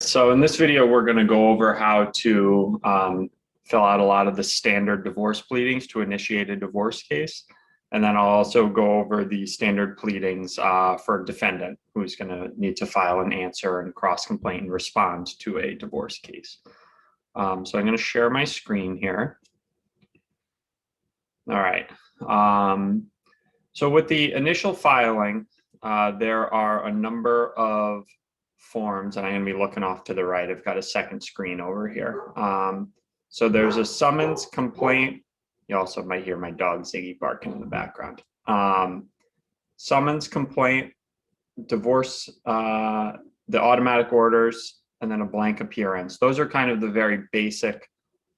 So in this video, we're going to go over how to fill out a lot of the standard divorce pleadings to initiate a divorce case. And then I'll also go over the standard pleadings for a defendant who's going to need to file an answer and cross-complaint and respond to a divorce case. So I'm going to share my screen here. All right. So with the initial filing, there are a number of forms, and I'm going to be looking off to the right. I've got a second screen over here. So there's a summons, complaint. You also might hear my dog Ziggy barking in the background. Summons, complaint, divorce, the automatic orders, and then a blank appearance. Those are kind of the very basic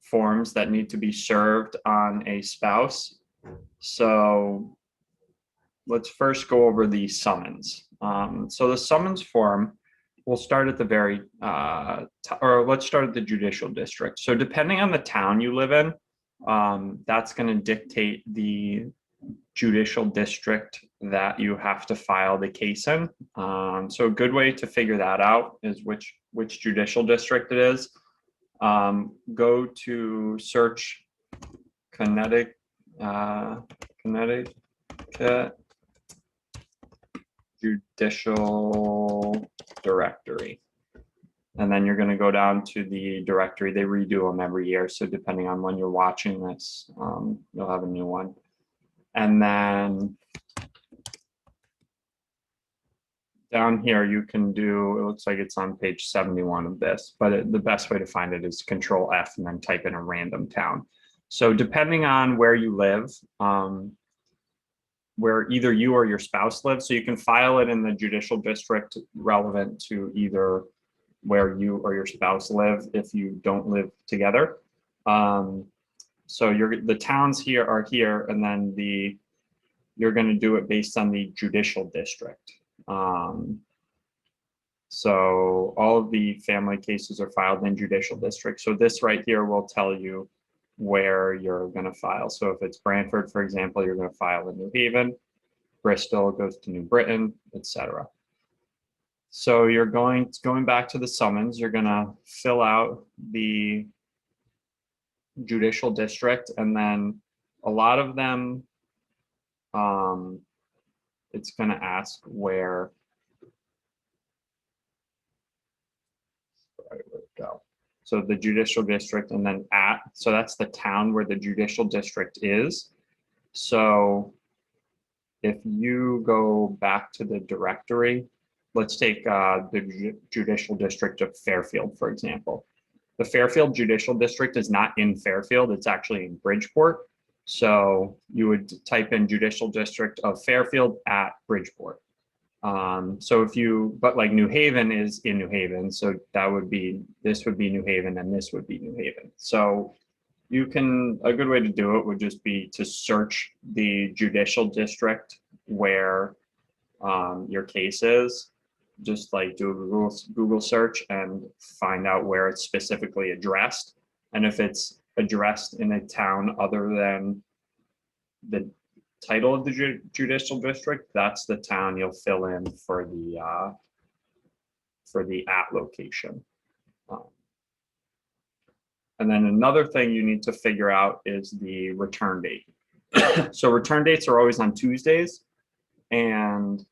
forms that need to be served on a spouse. So let's first go over the summons. So the summons form, we'll start at the very, or let's start at the judicial district. So depending on the town you live in, that's going to dictate the judicial district that you have to file the case in. So a good way to figure that out is which judicial district it is. Go to search Connecticut Judicial Directory. And then you're going to go down to the directory. They redo them every year. So depending on when you're watching this, you'll have a new one. And then down here, you can do, it looks like it's on page 71 of this, but the best way to find it is Control F and then type in a random town. So depending on where you live, where either you or your spouse lives, so you can file it in the judicial district relevant to either where you or your spouse live if you don't live together. So the towns here are here, and then you're going to do it based on the judicial district. So all of the family cases are filed in judicial district. So this right here will tell you where you're going to file. So if it's Brantford, for example, you're going to file in New Haven. Bristol goes to New Britain, etc. So you're going back to the summons. You're going to fill out the judicial district, and then a lot of them, it's going to ask where. Where it go? So the judicial district, and then so that's the town where the judicial district is. So if you go back to the directory, let's take the judicial district of Fairfield, for example. The Fairfield Judicial District is not in Fairfield, it's actually in Bridgeport. So you would type in Judicial District of Fairfield at Bridgeport. So but like New Haven is in New Haven, so this would be New Haven and this would be New Haven. So a good way to do it would just be to search the judicial district where your case is. Just like do a Google search and find out where it's specifically addressed. And if it's addressed in a town other than the title of the judicial district, that's the town you'll fill in for the at location. And then another thing you need to figure out is the return date. So return dates are always on Tuesdays, and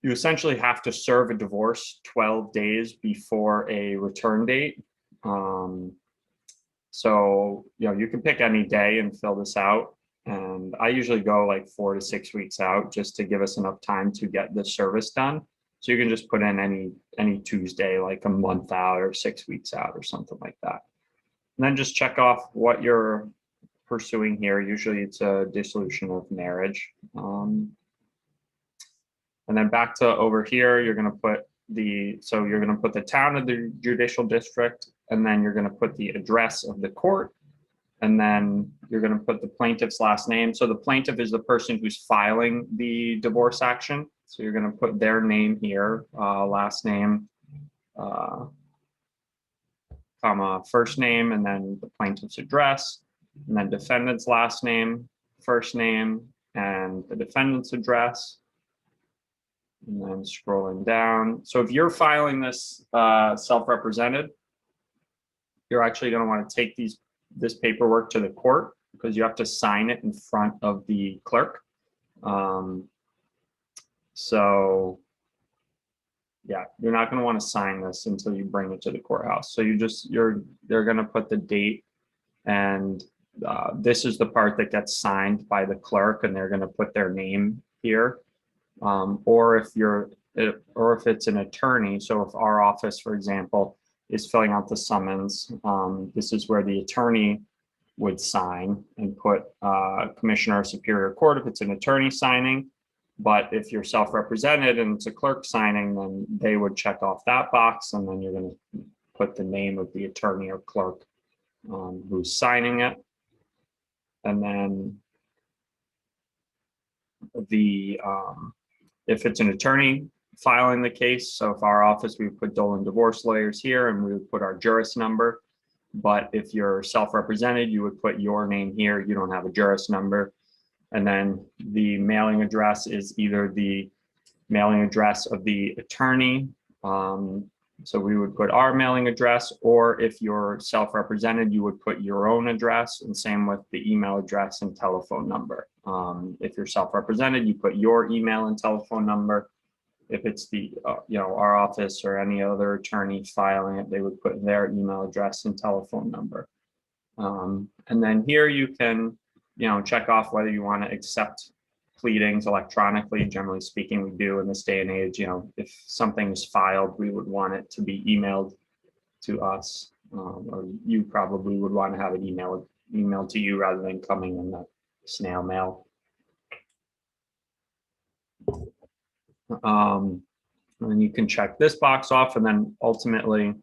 you essentially have to serve a divorce 12 days before a return date. So, you can pick any day and fill this out. And I usually go like 4 to 6 weeks out just to give us enough time to get the service done. So you can just put in any Tuesday, like a month out or 6 weeks out or something like that. And then just check off what you're pursuing here. Usually it's a dissolution of marriage. And then back to over here, you're going to put the town of the judicial district, and then you're going to put the address of the court, and then you're going to put the plaintiff's last name. So the plaintiff is the person who's filing the divorce action. So you're going to put their name here, last name, comma, first name, and then the plaintiff's address, and then defendant's last name, first name, and the defendant's address. And then scrolling down. So if you're filing this self-represented, you're actually going to want to take this paperwork to the court because you have to sign it in front of the clerk. So yeah, you're not going to want to sign this until you bring it to the courthouse. So they're going to put the date, and this is the part that gets signed by the clerk, and they're going to put their name here. Or if it's an attorney, so if our office, for example, is filling out the summons, this is where the attorney would sign and put Commissioner of Superior Court if it's an attorney signing. But if you're self-represented and it's a clerk signing, then they would check off that box, and then you're going to put the name of the attorney or clerk who's signing it. And then if it's an attorney filing the case, so if our office, we would put Dolan Divorce Lawyers here, and we would put our juris number. But if you're self-represented, you would put your name here. You don't have a juris number. And then the mailing address is either the mailing address of the attorney. So we would put our mailing address, or if you're self-represented, you would put your own address, and same with the email address and telephone number. If you're self-represented, you put your email and telephone number. If it's the, our office or any other attorney filing it, they would put their email address and telephone number. And then here you can, check off whether you want to accept pleadings electronically. Generally speaking, we do in this day and age. If something is filed, we would want it to be emailed to us, or you probably would want to have it emailed to you rather than coming in the snail mail. And you can check this box off, and then ultimately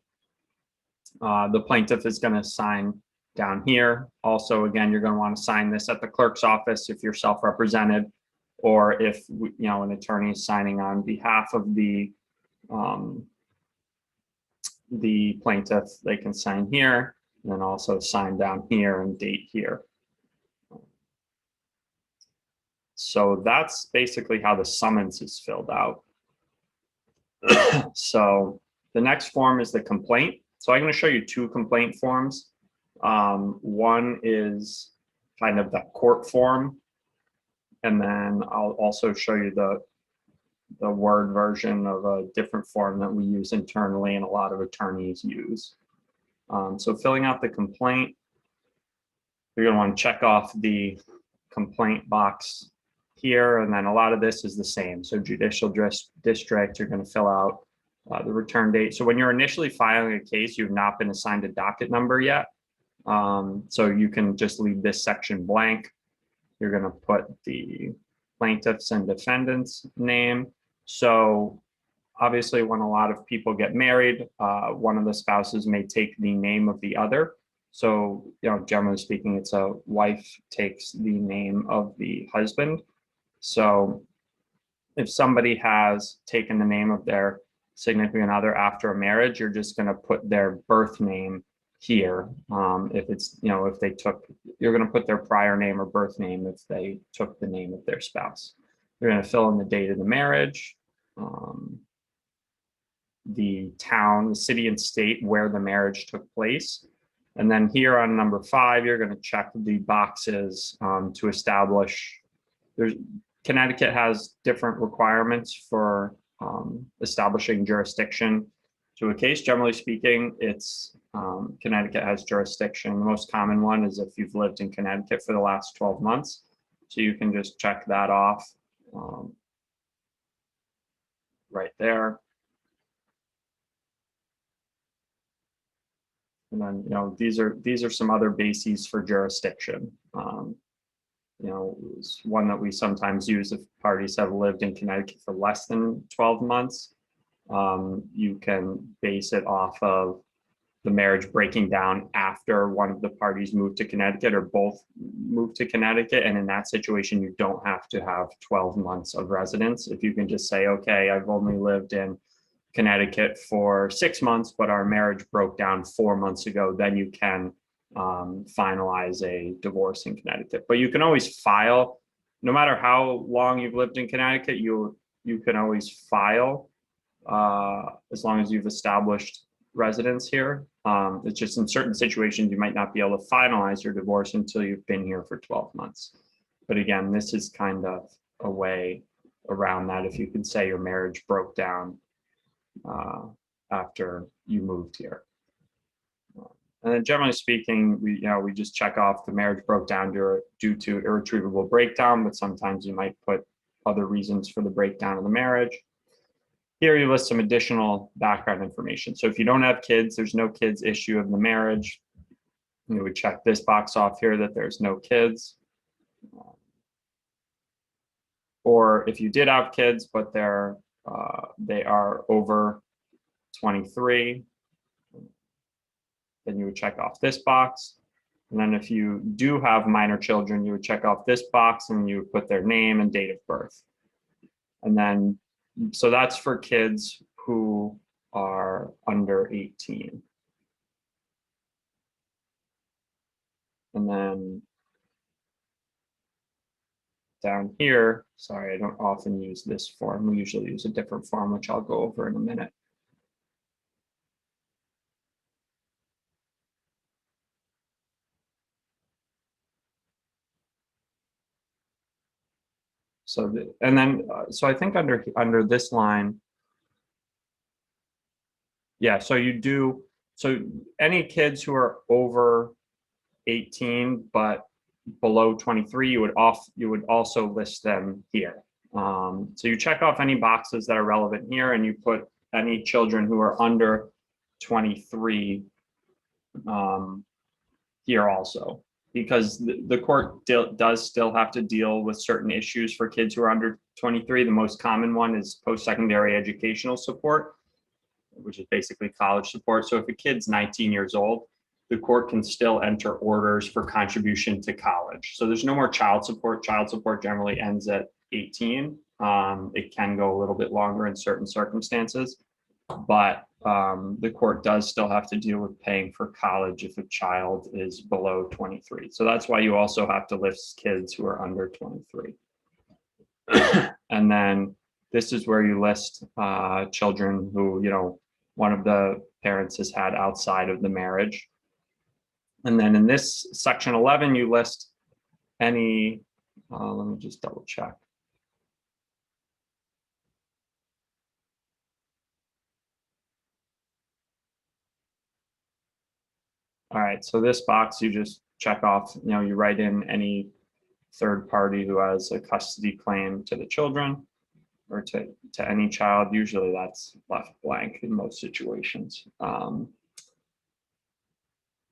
the plaintiff is going to sign down here. Also, again, you're going to want to sign this at the clerk's office if you're self-represented, or if an attorney is signing on behalf of the plaintiff, they can sign here, and then also sign down here and date here. So that's basically how the summons is filled out. So the next form is the complaint. So I'm going to show you two complaint forms. One is kind of the court form, and then I'll also show you the Word version of a different form that we use internally and a lot of attorneys use. So filling out the complaint, you're going to want to check off the complaint box here, and then a lot of this is the same. So Judicial District, you're going to fill out the return date. So when you're initially filing a case, you've not been assigned a docket number yet. So you can just leave this section blank. You're going to put the plaintiff's and defendant's name. So obviously, when a lot of people get married, one of the spouses may take the name of the other. So, generally speaking, it's a wife takes the name of the husband. So if somebody has taken the name of their significant other after a marriage, you're just going to put their birth name here. If it's, if they took, you're going to put their prior name or birth name if they took the name of their spouse. You're going to fill in the date of the marriage, the town, the city and state where the marriage took place. And then here on number 5, you're going to check the boxes to establish. Connecticut has different requirements for establishing jurisdiction to a case. Generally speaking, it's Connecticut has jurisdiction. The most common one is if you've lived in Connecticut for the last 12 months. So you can just check that off right there. And then, these are some other bases for jurisdiction. It's one that we sometimes use if parties have lived in Connecticut for less than 12 months. You can base it off of the marriage breaking down after one of the parties moved to Connecticut or both moved to Connecticut. And in that situation, you don't have to have 12 months of residence. If you can just say, okay, I've only lived in Connecticut for 6 months, but our marriage broke down 4 months ago, then you can finalize a divorce in Connecticut. But you can always file, no matter how long you've lived in Connecticut, you can always file as long as you've established residence here. It's just in certain situations, you might not be able to finalize your divorce until you've been here for 12 months. But again, this is kind of a way around that if you could say your marriage broke down after you moved here. And then generally speaking, we just check off the marriage broke down due to irretrievable breakdown, but sometimes you might put other reasons for the breakdown of the marriage. Here you list some additional background information. So if you don't have kids, there's no kids issue of the marriage. You would check this box off here that there's no kids. Or if you did have kids, but they are over 23, then you would check off this box. And then if you do have minor children, you would check off this box and you would put their name and date of birth. And then, so that's for kids who are under 18. And then down here, sorry, I don't often use this form. We usually use a different form, which I'll go over in a minute. So, so I think under this line, yeah, so so any kids who are over 18, but below 23, you would also list them here. So you check off any boxes that are relevant here, and you put any children who are under 23 here also, because the court does still have to deal with certain issues for kids who are under 23. The most common one is post-secondary educational support, which is basically college support. So if a kid's 19 years old, the court can still enter orders for contribution to college. So there's no more child support. Child support generally ends at 18. It can go a little bit longer in certain circumstances, but the court does still have to deal with paying for college if a child is below 23. So that's why you also have to list kids who are under 23. And then this is where you list children who, one of the parents has had outside of the marriage. And then in this section 11, you list any, let me just double check. All right, so this box, you just check off, you write in any third party who has a custody claim to the children or to any child. Usually that's left blank in most situations.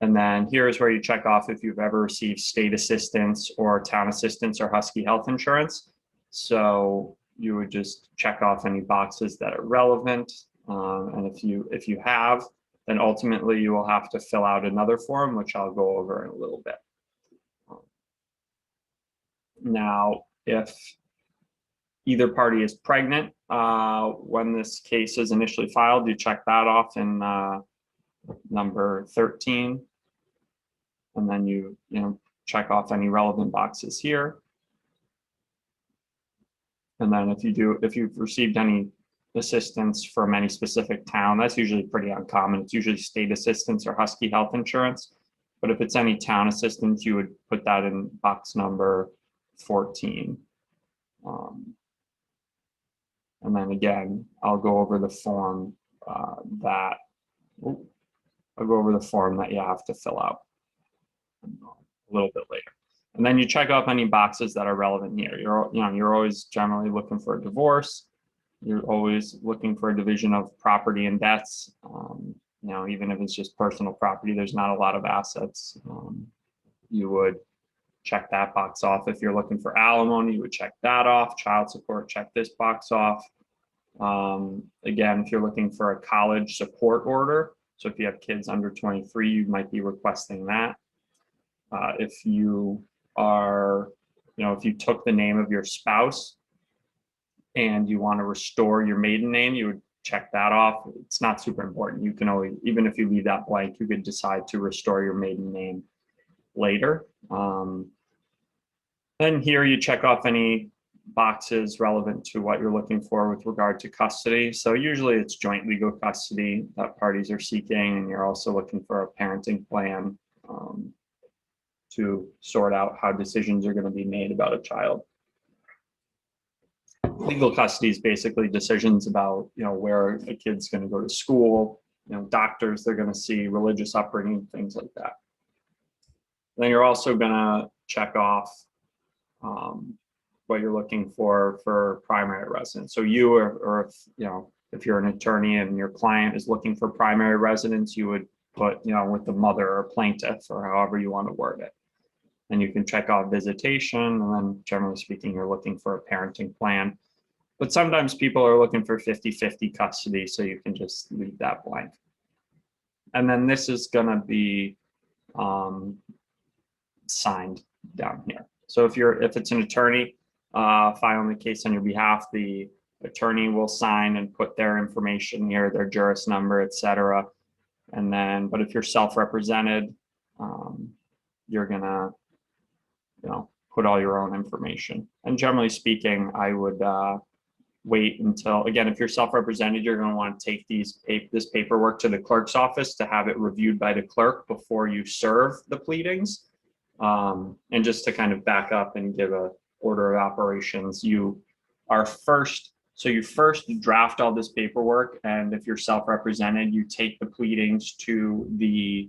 And then here's where you check off if you've ever received state assistance or town assistance or Husky health insurance. So you would just check off any boxes that are relevant. And if you have, then ultimately you will have to fill out another form, which I'll go over in a little bit. Now, if either party is pregnant when this case is initially filed, you check that off in number 13. And then you check off any relevant boxes here. And then if you've received any assistance from any specific town, that's usually pretty uncommon. It's usually state assistance or Husky health insurance. But if it's any town assistance, you would put that in box number 14. And then again, I'll go over the form that you have to fill out a little bit later. And then you check off any boxes that are relevant here. You're always generally looking for a divorce. You're always looking for a division of property and debts. Even if it's just personal property, there's not a lot of assets. You would check that box off. If you're looking for alimony, you would check that off. Child support, check this box off. Again, if you're looking for a college support order, so if you have kids under 23, you might be requesting that. If you are, if you took the name of your spouse and you want to restore your maiden name, you would check that off. It's not super important. You can always, even if you leave that blank, you could decide to restore your maiden name later. Then here you check off any boxes relevant to what you're looking for with regard to custody. So usually it's joint legal custody that parties are seeking, and you're also looking for a parenting plan to sort out how decisions are going to be made about a child. Legal custody is basically decisions about, where a kid's going to go to school, doctors they're going to see, religious upbringing, things like that. Then you're also going to check off what you're looking for primary residence. So you or if you're an attorney and your client is looking for primary residence, you would put, with the mother or plaintiff or however you want to word it. And you can check off visitation, and then generally speaking, you're looking for a parenting plan. But sometimes people are looking for 50-50 custody, so you can just leave that blank. And then this is going to be signed down here. So if it's an attorney filing the case on your behalf, the attorney will sign and put their information here, their juris number, etc. And then, but if you're self-represented, you're gonna, put all your own information. And generally speaking, I would wait until, again, if you're self-represented, you're going to want to take this paperwork to the clerk's office to have it reviewed by the clerk before you serve the pleadings. And just to kind of back up and give a order of operations, you first draft all this paperwork, and if you're self-represented, you take the pleadings to the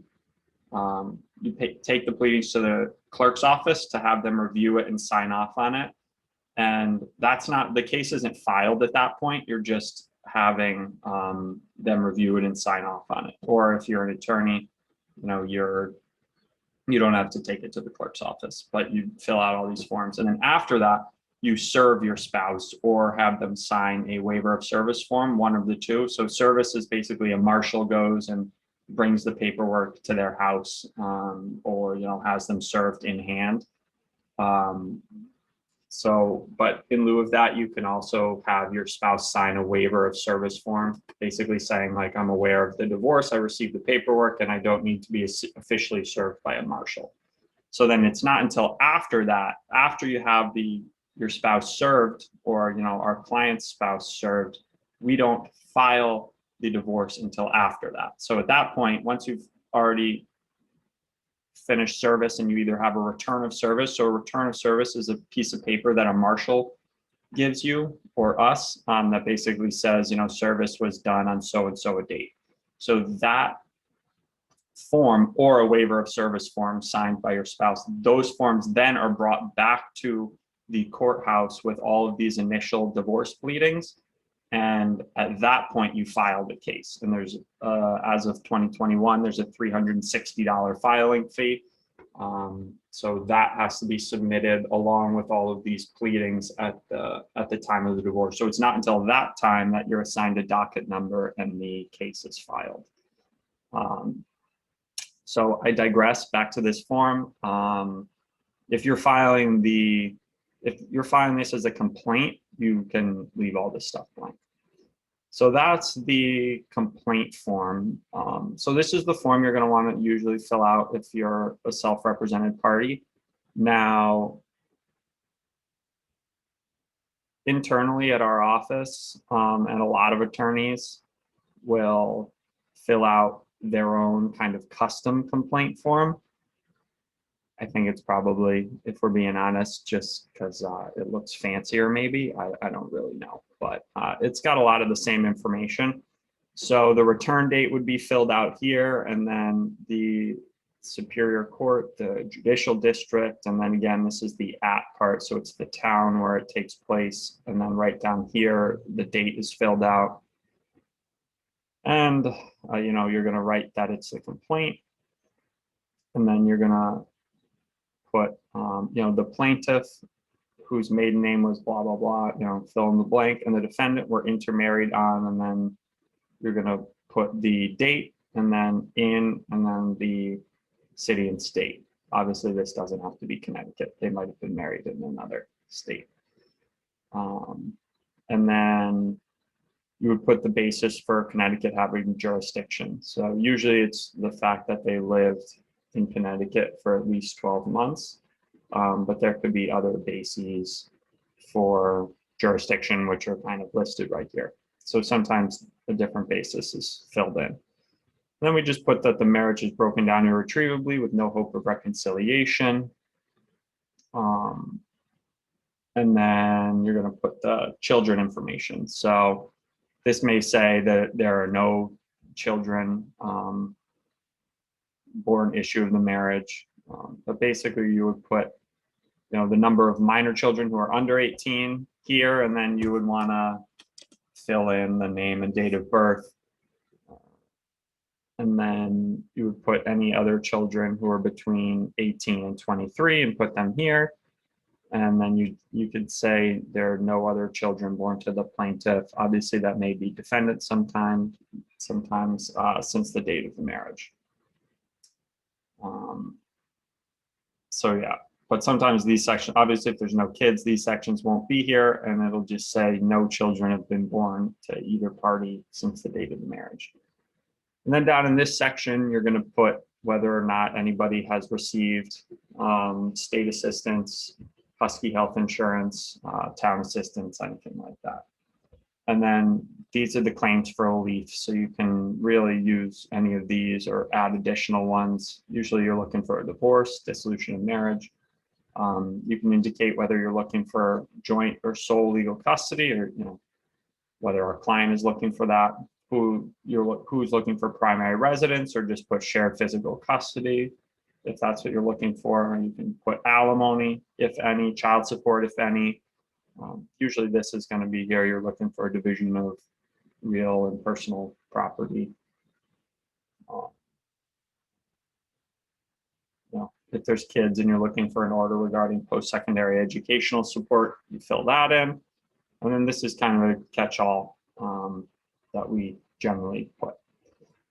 take the pleadings to the clerk's office to have them review it and sign off on it. And that's not, the case isn't filed at that point. You're just having them review it and sign off on it. Or if you're an attorney, you don't have to take it to the clerk's office, but you fill out all these forms. And then after that, you serve your spouse or have them sign a waiver of service form, one of the two. So service is basically a marshal goes and brings the paperwork to their house, or, has them served in hand. But in lieu of that, you can also have your spouse sign a waiver of service form, basically saying, like, I'm aware of the divorce, I received the paperwork, and I don't need to be officially served by a marshal. So then it's not until after that, after you have your spouse served, or, our client's spouse served, we don't file the divorce until after that. So at that point, once you've already finished service and you either have a return of service, so a return of service is a piece of paper that a marshal gives you or us that basically says, service was done on so-and-so a date. So that form, or a waiver of service form signed by your spouse, those forms then are brought back to the courthouse with all of these initial divorce pleadings. And at that point, you file the case. And there's, as of 2021, there's a $360 filing fee. So that has to be submitted along with all of these pleadings at the time of the divorce. So it's not until that time that you're assigned a docket number and the case is filed. So I digress, back to this form. If you're filing this as a complaint, you can leave all this stuff blank. So that's the complaint form. So this is the form you're going to want to usually fill out if you're a self-represented party. Now, internally at our office, and a lot of attorneys will fill out their own kind of custom complaint form. I think it's probably, if we're being honest, just because it looks fancier maybe. I don't really know, but it's got a lot of the same information. So the return date would be filled out here, and then the Superior Court, the Judicial District, and then again, this is the at part, so it's the town where it takes place, and then right down here, the date is filled out. And, you're going to write that it's a complaint, and then you're going to put, the plaintiff whose maiden name was blah, blah, blah, fill in the blank, and the defendant were intermarried on, and then you're going to put the date, and then and then the city and state. Obviously, this doesn't have to be Connecticut. They might have been married in another state. And then you would put the basis for Connecticut having jurisdiction. So usually it's the fact that they lived in Connecticut for at least 12 months, but there could be other bases for jurisdiction, which are kind of listed right here. So sometimes a different basis is filled in. Then we just put that the marriage is broken down irretrievably with no hope of reconciliation. And then you're going to put the children information. So this may say that there are no children born issue of the marriage, but basically you would put, you know, the number of minor children who are under 18 here, and then you would want to fill in the name and date of birth. And then you would put any other children who are between 18 and 23 and put them here. And then you could say there are no other children born to the plaintiff. Obviously, that may be defendants sometimes since the date of the marriage. So yeah, but sometimes these sections, obviously, if there's no kids, these sections won't be here, and it'll just say no children have been born to either party since the date of the marriage. And then down in this section, you're going to put whether or not anybody has received state assistance, Husky health insurance, town assistance, anything like that. And then these are the claims for relief. So you can really use any of these or add additional ones. Usually you're looking for a divorce, dissolution of marriage. You can indicate whether you're looking for joint or sole legal custody, or whether our client is looking for that, who's looking for primary residence, or just put shared physical custody if that's what you're looking for. And you can put alimony, if any, child support, if any. Usually this is going to be here. You're looking for a division of real and personal property. If there's kids and you're looking for an order regarding post-secondary educational support, you fill that in. And then this is kind of a catch-all that we generally put.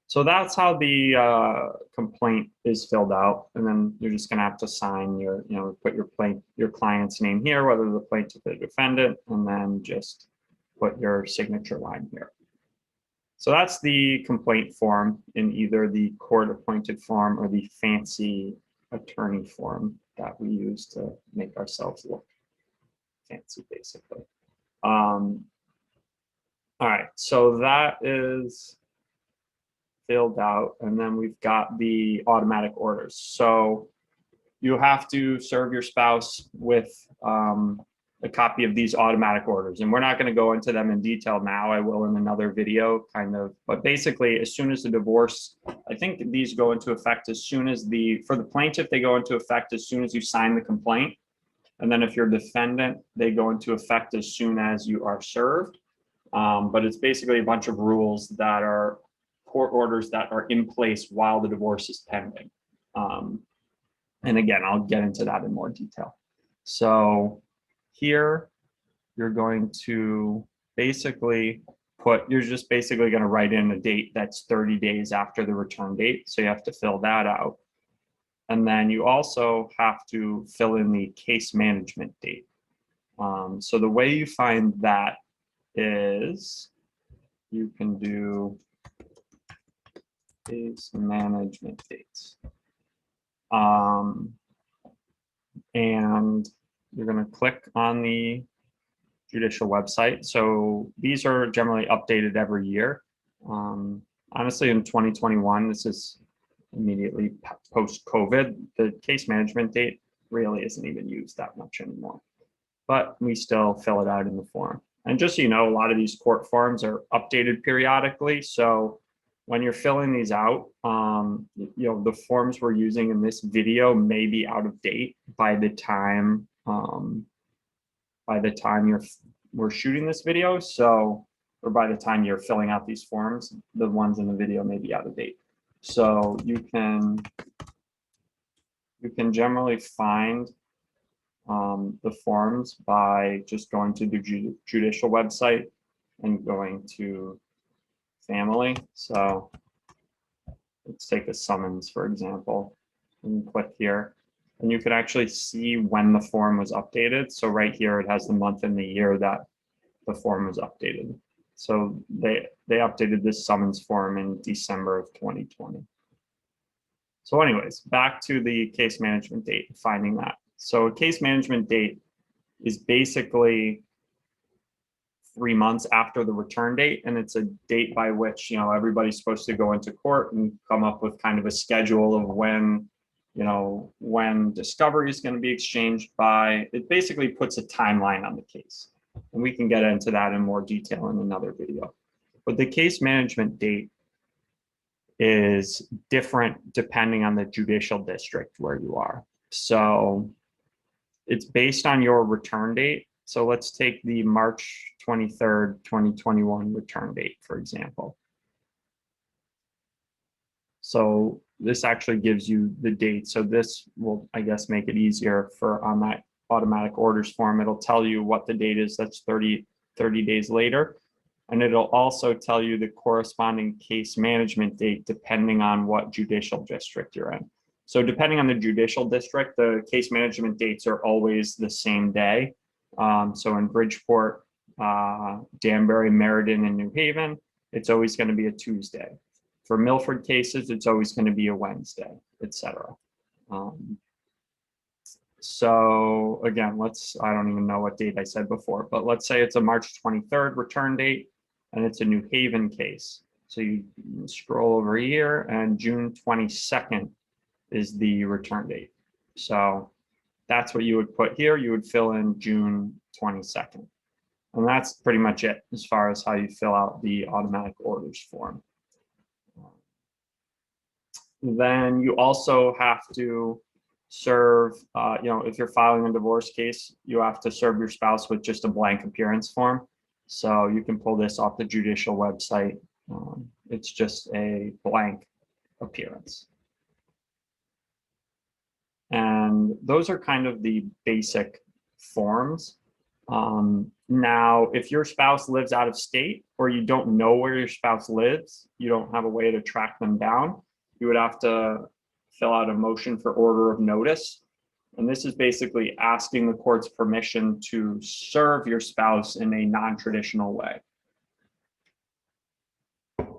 So that's how the complaint is filled out. And then you're just going to have to sign put your client's name here, whether the plaintiff or the defendant, and then just put your signature line here. So that's the complaint form in either the court-appointed form or the fancy attorney form that we use to make ourselves look fancy, basically. All right, so that is filled out, and then we've got the automatic orders. So you have to serve your spouse with a copy of these automatic orders, and we're not going to go into them in detail now. I will in another video, but basically, as soon as the divorce, I think these go into effect as soon as for the plaintiff, they go into effect as soon as you sign the complaint, and then if you're a defendant, they go into effect as soon as you are served. But it's basically a bunch of rules that are court orders that are in place while the divorce is pending. And again, I'll get into that in more detail. So here, you're going to basically you're just basically going to write in a date that's 30 days after the return date. So you have to fill that out. And then you also have to fill in the case management date. So the way you find that is you can do case management dates. And you're going to click on the judicial website. So these are generally updated every year. Honestly, in 2021, this is immediately post-COVID, the case management date really isn't even used that much anymore. But we still fill it out in the form. And just so you know, a lot of these court forms are updated periodically. So when you're filling these out, the forms we're using in this video may be out of date by the time we're shooting this video. So, or by the time you're filling out these forms, the ones in the video may be out of date. So you can generally find the forms by just going to the judicial website and going to family. So let's take a summons, for example, and click here. And you can actually see when the form was updated. So right here, it has the month and the year that the form was updated. So they updated this summons form in December of 2020. So anyways, back to the case management date, finding that. So a case management date is basically 3 months after the return date, and it's a date by which, you know, everybody's supposed to go into court and come up with kind of a schedule of when, you know, when discovery is going to be exchanged by. It basically puts a timeline on the case, and we can get into that in more detail in another video. But the case management date is different depending on the judicial district where you are. So it's based on your return date. So let's take the March 23rd, 2021 return date, for example. So this actually gives you the date. So this will, I guess, make it easier for on that automatic orders form. It'll tell you what the date is. That's 30 days later. And it'll also tell you the corresponding case management date depending on what judicial district you're in. So depending on the judicial district, the case management dates are always the same day. So in Bridgeport, Danbury, Meriden, and New Haven, it's always going to be a Tuesday. For Milford cases, it's always going to be a Wednesday, etc. So again, I don't even know what date I said before, but let's say it's a March 23rd return date and it's a New Haven case. So you scroll over here and June 22nd is the return date. So that's what you would put here. You would fill in June 22nd. And that's pretty much it as far as how you fill out the automatic orders form. Then you also have to serve, you know, if you're filing a divorce case, you have to serve your spouse with just a blank appearance form. So you can pull this off the judicial website. It's just a blank appearance. And those are kind of the basic forms. Now, if your spouse lives out of state or you don't know where your spouse lives, you don't have a way to track them down, you would have to fill out a motion for order of notice. And this is basically asking the court's permission to serve your spouse in a non-traditional way.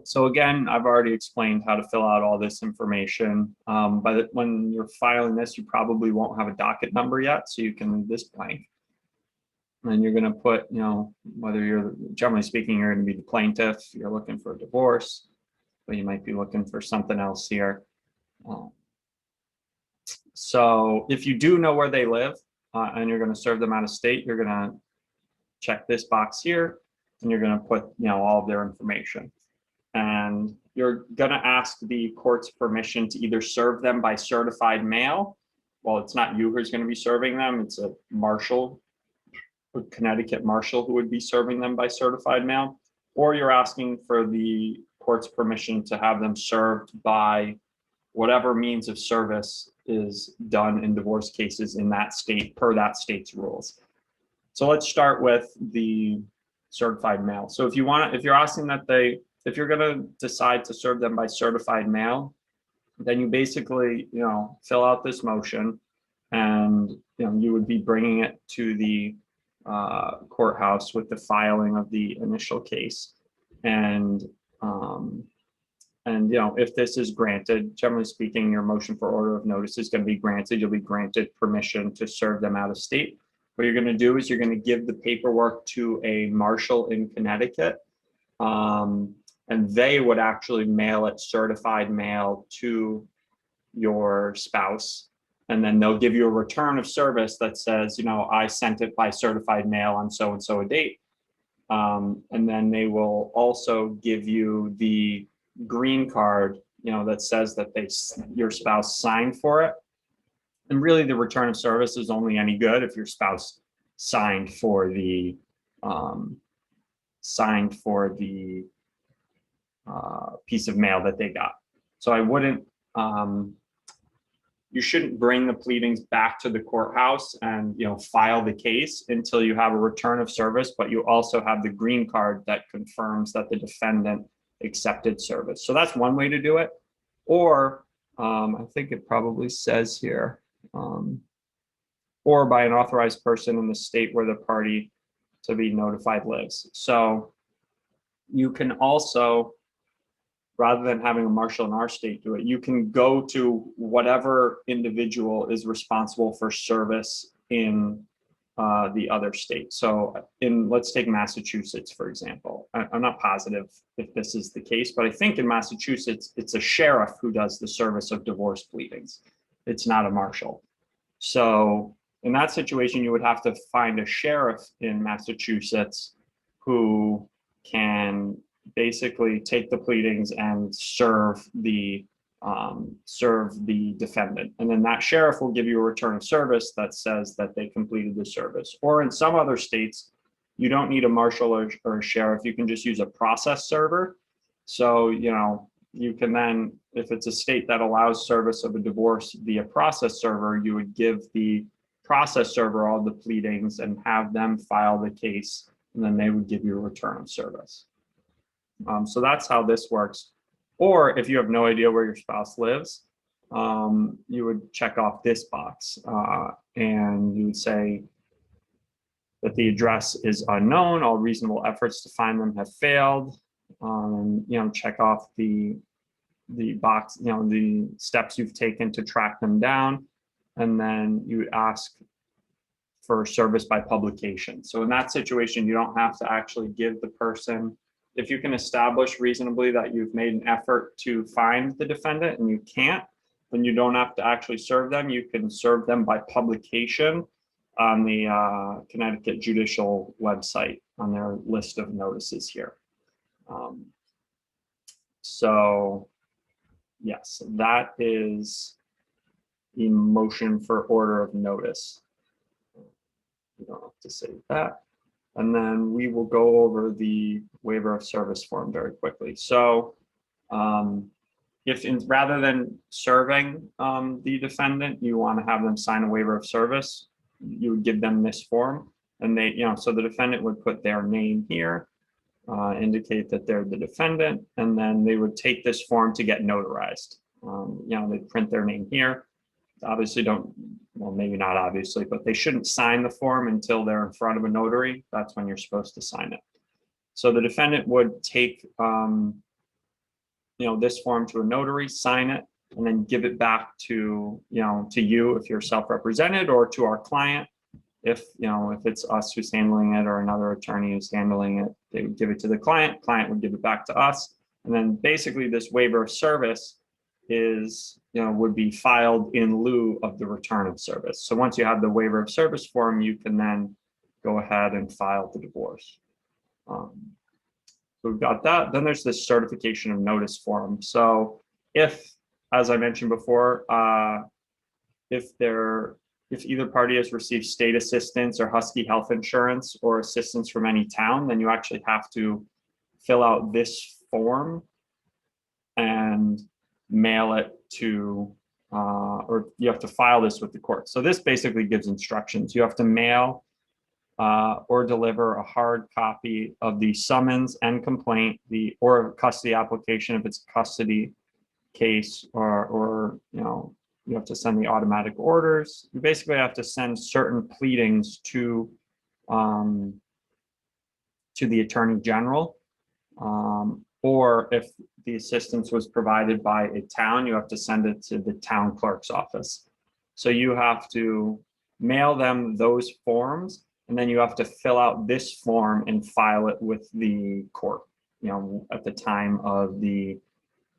So again, I've already explained how to fill out all this information. But when you're filing this, you probably won't have a docket number yet, so you can leave this blank. And you're going to put, you know, whether you're, generally speaking, you're going to be the plaintiff, you're looking for a divorce, but you might be looking for something else here. So if you do know where they live and you're going to serve them out of state, you're going to check this box here and you're going to put, you know, all of their information. And you're going to ask the court's permission to either serve them by certified mail. Well, it's not you who's going to be serving them. It's a marshal, a Connecticut marshal who would be serving them by certified mail. Or you're asking for the court's permission to have them served by whatever means of service is done in divorce cases in that state per that state's rules. So let's start with the certified mail. So if you're asking that if you're going to decide to serve them by certified mail, then you basically, you know, fill out this motion and, you know, you would be bringing it to the courthouse with the filing of the initial case. And you know, if this is granted, generally speaking, your motion for order of notice is going to be granted. You'll be granted permission to serve them out of state. What you're going to do is you're going to give the paperwork to a marshal in Connecticut. And they would actually mail it certified mail to your spouse. And then they'll give you a return of service that says, you know, I sent it by certified mail on so-and-so a date. And then they will also give you the green card, you know, that says that your spouse signed for it. And really the return of service is only any good if your spouse signed for the piece of mail that they got. So I wouldn't, you shouldn't bring the pleadings back to the courthouse and, you know, file the case until you have a return of service, but you also have the green card that confirms that the defendant accepted service. So that's one way to do it. Or I think it probably says here, or by an authorized person in the state where the party to be notified lives. So you can also, rather than having a marshal in our state do it, you can go to whatever individual is responsible for service in the other state. So let's take Massachusetts, for example. I'm not positive if this is the case, but I think in Massachusetts, it's a sheriff who does the service of divorce pleadings. It's not a marshal. So in that situation, you would have to find a sheriff in Massachusetts who can basically take the pleadings and serve the defendant. And then that sheriff will give you a return of service that says that they completed the service. Or in some other states, you don't need a marshal or a sheriff. You can just use a process server. So, you can then, if it's a state that allows service of a divorce via process server, you would give the process server all the pleadings and have them file the case, and then they would give you a return of service. So that's how this works. Or if you have no idea where your spouse lives, you would check off this box and you would say that the address is unknown, all reasonable efforts to find them have failed. Check off the box, the steps you've taken to track them down, and then you ask for service by publication. So in that situation, you don't have to actually give the person, if you can establish reasonably that you've made an effort to find the defendant and you can't, then you don't have to actually serve them. You can serve them by publication on the Connecticut Judicial website on their list of notices here. So yes, that is the motion for order of notice. You don't have to say that. And then we will go over the waiver of service form very quickly. So rather than serving the defendant, you want to have them sign a waiver of service, you would give them this form, and so the defendant would put their name here, indicate that they're the defendant, and then they would take this form to get notarized. They print their name here. Obviously maybe not obviously, but they shouldn't sign the form until they're in front of a notary. That's when you're supposed to sign it. So the defendant would take, this form to a notary, sign it, and then give it back to you if you're self-represented, or to our client if it's us who's handling it or another attorney who's handling it. They would give it to the client. Client would give it back to us, and then basically this waiver of service would be filed in lieu of the return of service. So once you have the waiver of service form, you can then go ahead and file the divorce. So we've got that. Then there's this certification of notice form. So if, as I mentioned before, if either party has received state assistance or Husky health insurance or assistance from any town, then you actually have to fill out this form and mail it to, or you have to file this with the court. So this basically gives instructions. You have to mail or deliver a hard copy of the summons and complaint, or custody application if it's a custody case, or you have to send the automatic orders. You basically have to send certain pleadings to the Attorney General, or if the assistance was provided by a town, you have to send it to the town clerk's office. So you have to mail them those forms, and then you have to fill out this form and file it with the court, at the time of the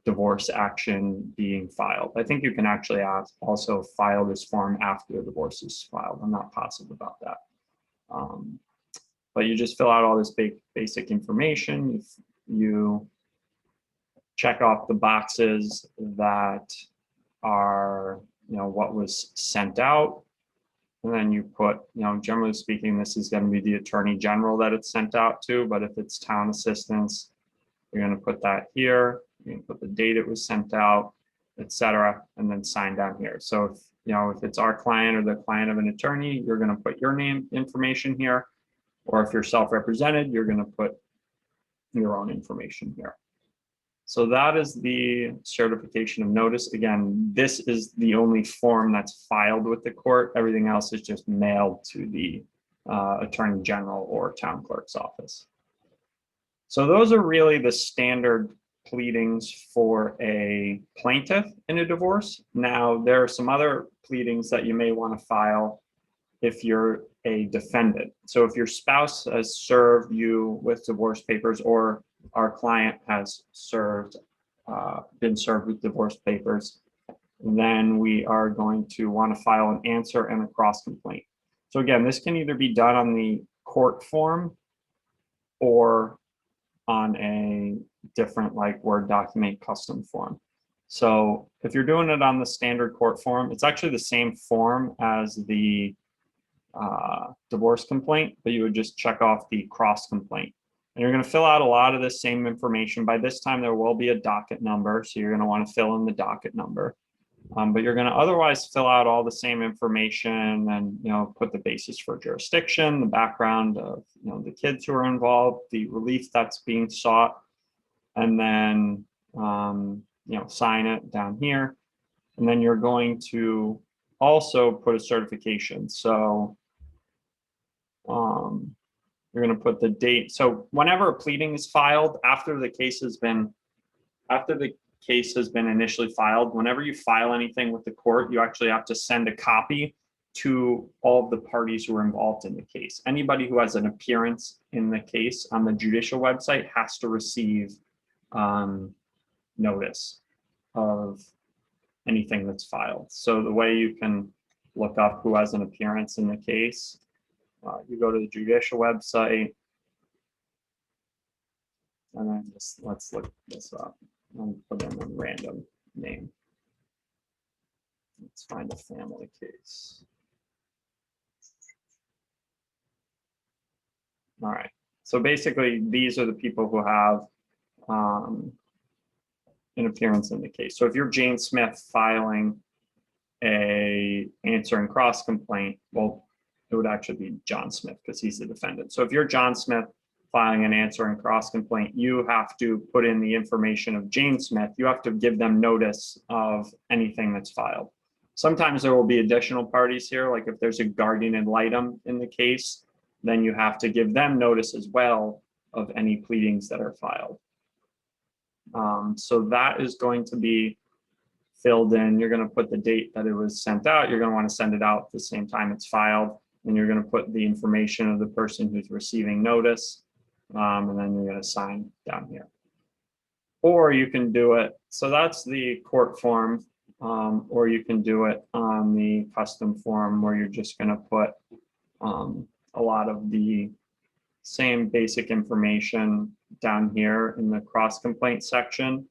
divorce action being filed. I think you can actually also file this form after the divorce is filed. I'm not positive about that. But you just fill out all this basic information. You check off the boxes that are, what was sent out. And then you put, generally speaking, this is going to be the Attorney General that it's sent out to. But if it's town assistance, you're going to put that here. You can put the date it was sent out, etc., and then sign down here. So if it's our client or the client of an attorney, you're going to put your name information here. Or if you're self-represented, you're going to put your own information here. So that is the certification of notice. Again, this is the only form that's filed with the court. Everything else is just mailed to the Attorney General or town clerk's office. So those are really the standard pleadings for a plaintiff in a divorce. Now, there are some other pleadings that you may want to file if you're a defendant. So if your spouse has served you with divorce papers, or our client has been served with divorce papers, then we are going to want to file an answer and a cross complaint. So again, this can either be done on the court form or on a different like Word document custom form. So if you're doing it on the standard court form, it's actually the same form as the divorce complaint, but you would just check off the cross complaint. And you're going to fill out a lot of the same information. By this time, there will be a docket number, so you're going to want to fill in the docket number. But you're going to otherwise fill out all the same information and, put the basis for jurisdiction, the background of, the kids who are involved, the relief that's being sought, and then, sign it down here. And then you're going to also put a certification. So you're going to put the date. So whenever a pleading is filed, after the case has been initially filed, whenever you file anything with the court, you actually have to send a copy to all of the parties who are involved in the case. Anybody who has an appearance in the case on the judicial website has to receive notice of anything that's filed. So the way you can look up who has an appearance in the case, you go to the judicial website, and then let's look this up and put in a random name. Let's find a family case. All right. So basically, these are the people who have an appearance in the case. So if you're Jane Smith filing a answer and cross complaint, well, it would actually be John Smith because he's the defendant. So if you're John Smith filing an answer and cross complaint, you have to put in the information of Jane Smith. You have to give them notice of anything that's filed. Sometimes there will be additional parties here, like if there's a guardian ad litem in the case, then you have to give them notice as well of any pleadings that are filed. So that is going to be filled in. You're going to put the date that it was sent out. You're going to want to send it out at the same time it's filed. And you're going to put the information of the person who's receiving notice. And then you're going to sign down here. Or you can do it. So that's the court form. Or you can do it on the custom form where you're just going to put a lot of the same basic information down here in the cross complaint section.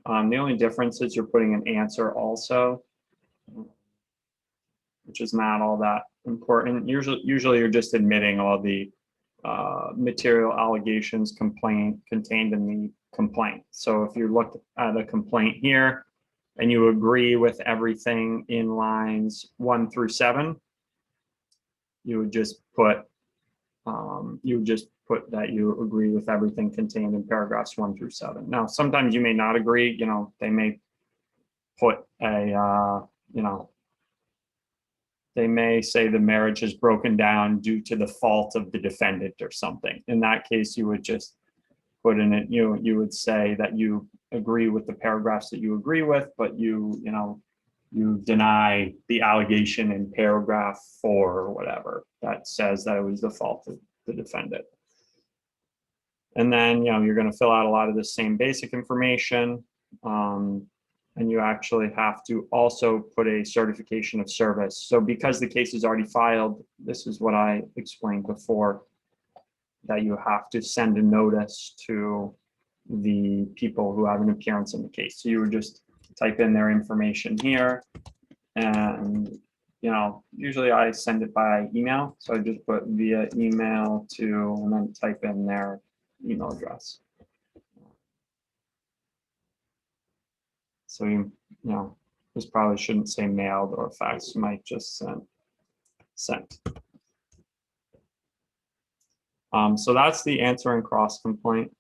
The only difference is you're putting an answer also, which is not all that important. Usually you're just admitting all the material allegations contained in the complaint. So if you look at a complaint here and you agree with everything in lines 1 through 7, you would just put that you agree with everything contained in paragraphs 1 through 7. Now, sometimes you may not agree. They may put a they may say the marriage is broken down due to the fault of the defendant or something. In that case, you would just put in it, you would say that you agree with the paragraphs that you agree with, but you deny the allegation in paragraph 4 or whatever that says that it was the fault of the defendant. And then, you're going to fill out a lot of the same basic information. And you actually have to also put a certification of service. So because the case is already filed, this is what I explained before, that you have to send a notice to the people who have an appearance in the case. So you would just type in their information here. And, usually I send it by email. So I just put via email to, and then type in their email address. So, this probably shouldn't say mailed or fax. You might just sent. So that's the answer and cross complaint.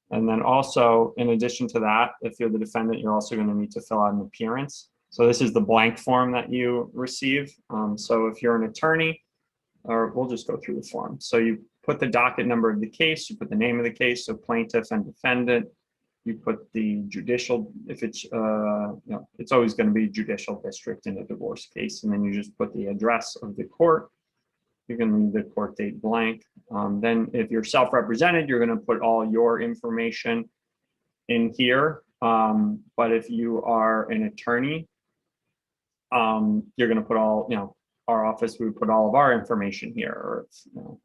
And then also, in addition to that, if you're the defendant, you're also going to need to fill out an appearance. So this is the blank form that you receive. So if you're an attorney, or we'll just go through the form. So you put the docket number of the case, you put the name of the case, so plaintiff and defendant. you put the judicial, if it's, it's always going to be judicial district in a divorce case. And then you just put the address of the court. You can leave the court date blank. Then if you're self-represented, you're going to put all your information in here. But if you are an attorney, you're going to put all, our office, we would put all of our information here. Or if, if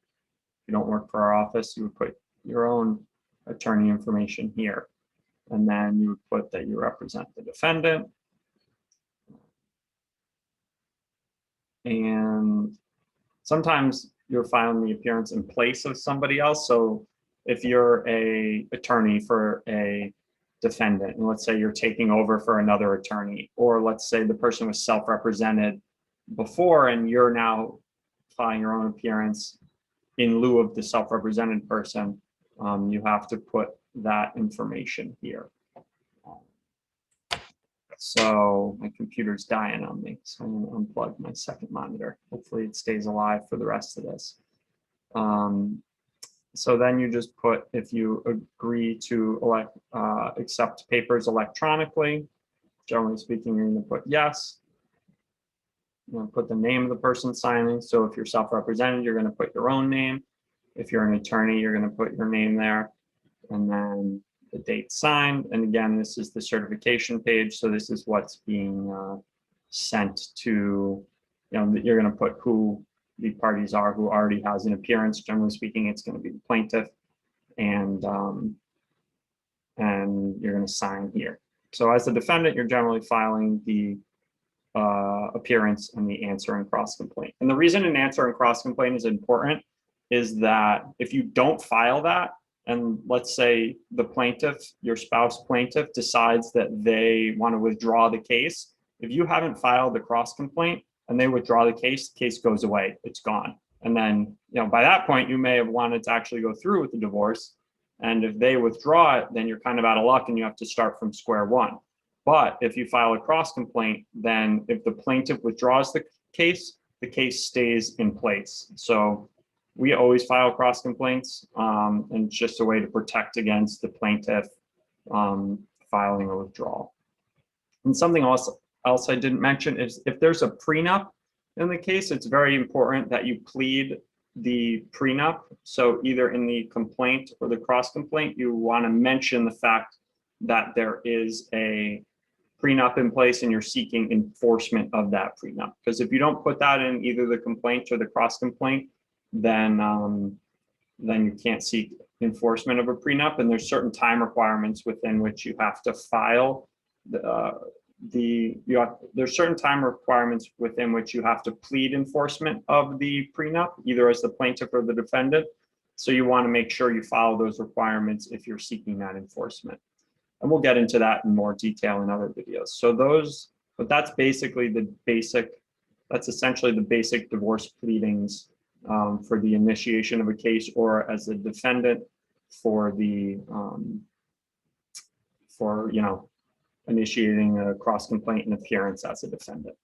you don't work for our office, you would put your own attorney information here. And then you would put that you represent the defendant. And sometimes you're filing the appearance in place of somebody else. So if you're a attorney for a defendant, and let's say you're taking over for another attorney, or let's say the person was self-represented before and you're now filing your own appearance in lieu of the self-represented person, you have to put that information here. So my computer's dying on me, so I'm going to unplug my second monitor. Hopefully it stays alive for the rest of this. So then you just put, if you agree to accept papers electronically, generally speaking, you're going to put yes. You're going to put the name of the person signing. So if you're self-represented, you're going to put your own name. If you're an attorney, you're going to put your name there. And then the date signed. And again, this is the certification page. So this is what's being sent to, you're going to put who the parties are, who already has an appearance. Generally speaking, it's going to be the plaintiff, and you're going to sign here. So as the defendant, you're generally filing the appearance and the answer and cross complaint. And the reason an answer and cross complaint is important is that if you don't file that, and let's say the plaintiff, your spouse plaintiff, decides that they want to withdraw the case, if you haven't filed the cross complaint and they withdraw the case goes away, it's gone. And then, by that point, you may have wanted to actually go through with the divorce. And if they withdraw it, then you're kind of out of luck and you have to start from square one. But if you file a cross complaint, then if the plaintiff withdraws the case stays in place. So we always file cross complaints, and it's just a way to protect against the plaintiff filing a withdrawal. And something else I didn't mention is if there's a prenup in the case, it's very important that you plead the prenup. So either in the complaint or the cross complaint, you want to mention the fact that there is a prenup in place and you're seeking enforcement of that prenup. Because if you don't put that in either the complaint or the cross complaint, then you can't seek enforcement of a prenup. And there's certain time requirements within which you have to file there's certain time requirements within which you have to plead enforcement of the prenup, either as the plaintiff or the defendant. So you want to make sure you follow those requirements if you're seeking that enforcement. And we'll get into that in more detail in other videos. So but that's basically that's essentially the basic divorce pleadings for the initiation of a case, or as a defendant for the, initiating a cross complaint and appearance as a defendant.